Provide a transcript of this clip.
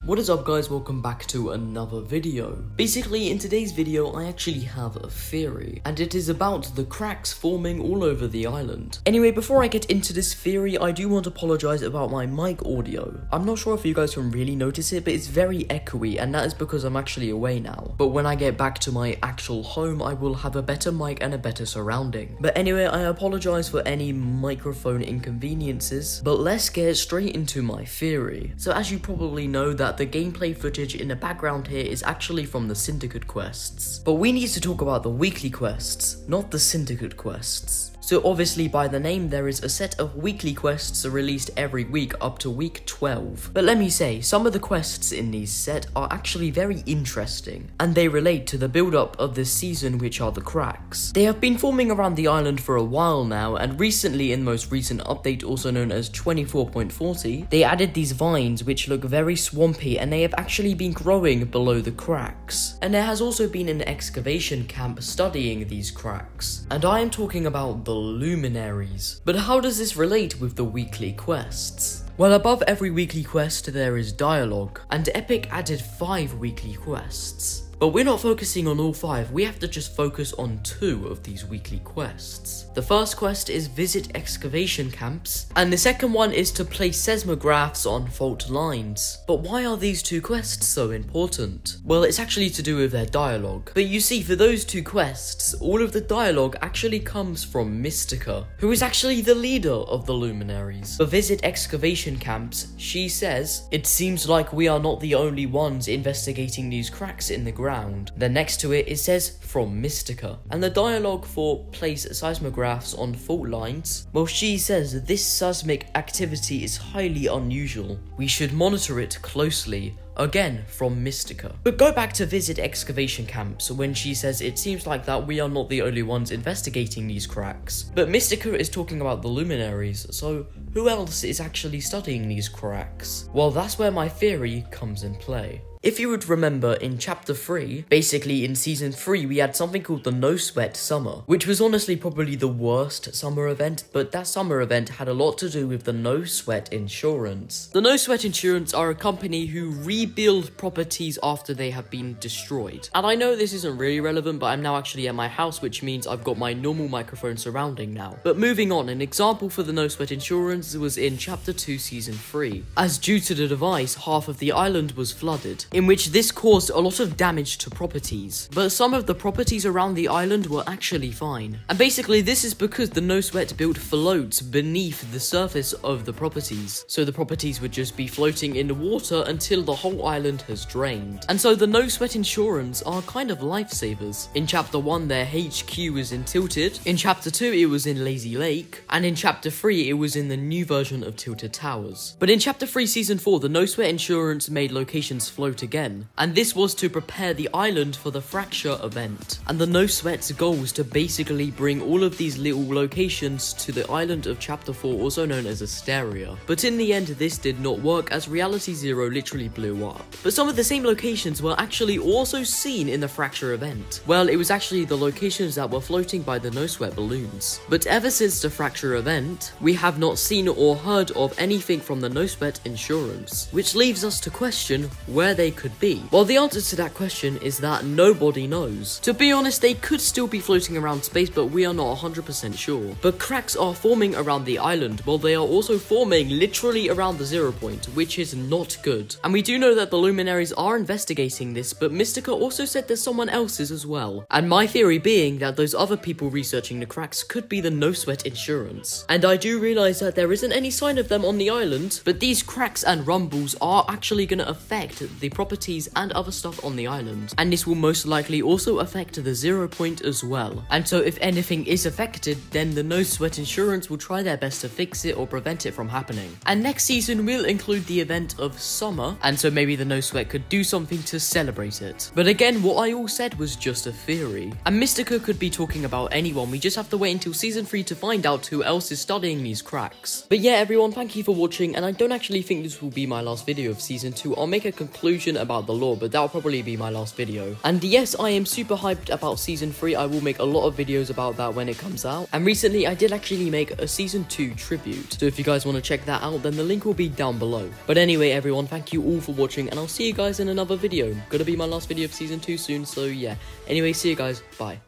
What is up guys, welcome back to another video. Basically in today's video I actually have a theory, and it is about the cracks forming all over the island. Anyway, before I get into this theory, I do want to apologize about my mic audio. I'm not sure if you guys can really notice it, but it's very echoey, and that is because I'm actually away now. But when I get back to my actual home, I will have a better mic and a better surrounding. But anyway, I apologize for any microphone inconveniences, but let's get straight into my theory. So as you probably know that the gameplay footage in the background here is actually from the Syndicate quests. But we need to talk about the weekly quests, not the Syndicate quests. So obviously by the name there is a set of weekly quests released every week up to week 12. But let me say, some of the quests in these set are actually very interesting, and they relate to the build up of this season, which are the cracks. They have been forming around the island for a while now, and recently in the most recent update, also known as 24.40, they added these vines which look very swampy, and they have actually been growing below the cracks. And there has also been an excavation camp studying these cracks, and I am talking about the luminaries. But how does this relate with the weekly quests? Well, above every weekly quest there is dialogue, and Epic added 5 weekly quests. But we're not focusing on all 5, we have to just focus on 2 of these weekly quests. The first quest is visit excavation camps, and the second one is to place seismographs on fault lines. But why are these 2 quests so important? Well, it's actually to do with their dialogue. But you see, for those 2 quests, all of the dialogue actually comes from Mystica, who is actually the leader of the luminaries. For visit excavation camps, she says, "It seems like we are not the only ones investigating these cracks in the ground." Then next to it says from Mystica. And the dialogue for place seismographs on fault lines, well, she says this seismic activity is highly unusual. We should monitor it closely. Again, from Mystica. But go back to visit excavation camps when she says it seems like that we are not the only ones investigating these cracks. But Mystica is talking about the luminaries, so who else is actually studying these cracks? Well, that's where my theory comes in play. If you would remember in chapter 3, basically in season 3, we had something called the No Sweat Summer, which was honestly probably the worst summer event, but that summer event had a lot to do with the No Sweat Insurance. The No Sweat Insurance are a company who rebuild properties after they have been destroyed. And I know this isn't really relevant, but I'm now actually at my house, which means I've got my normal microphone surrounding now. But moving on, an example for the No Sweat Insurance was in chapter 2, season 3. As due to the device, half of the island was flooded, in which this caused a lot of damage to properties. But some of the properties around the island were actually fine. And basically this is because the No Sweat built floats beneath the surface of the properties. So the properties would just be floating in the water until the whole island has drained. And so the No Sweat Insurance are kind of lifesavers. In chapter 1 their HQ was in Tilted, in chapter 2 it was in Lazy Lake, and in chapter 3 it was in the new version of Tilted Towers. But in chapter 3 season 4 the No Sweat Insurance made locations float again, and this was to prepare the island for the fracture event. And the No Sweat's goal was to basically bring all of these little locations to the island of chapter 4, also known as Asteria. But in the end this did not work, as Reality Zero literally blew up. But some of the same locations were actually also seen in the fracture event. Well, it was actually the locations that were floating by the No Sweat balloons. But ever since the fracture event, we have not seen or heard of anything from the No Sweat Insurance, which leaves us to question where they could be. Well, the answer to that question is that nobody knows. To be honest, they could still be floating around space, but we are not 100% sure. But cracks are forming around the island, while they are also forming literally around the 0 point, which is not good. And we do know that the luminaries are investigating this, but Mystica also said that someone else is as well. And my theory being that those other people researching the cracks could be the No Sweat Insurance. And I do realize that there isn't any sign of them on the island, but these cracks and rumbles are actually going to affect the properties and other stuff on the island, and this will most likely also affect the 0 point as well. And so if anything is affected, then the No Sweat Insurance will try their best to fix it or prevent it from happening. And next season will include the event of summer, and so maybe the No Sweat could do something to celebrate it. But again, what I all said was just a theory, and Mystica could be talking about anyone. We just have to wait until season 3 to find out who else is studying these cracks. But yeah everyone, thank you for watching, and I don't actually think this will be my last video of season 2. I'll make a conclusion information about the lore, but that'll probably be my last video. And yes, I am super hyped about Season 3. I will make a lot of videos about that when it comes out. And recently, I did actually make a Season 2 tribute. So if you guys want to check that out, then the link will be down below. But anyway, everyone, thank you all for watching, and I'll see you guys in another video. Gonna be my last video of Season 2 soon, so yeah. Anyway, see you guys. Bye.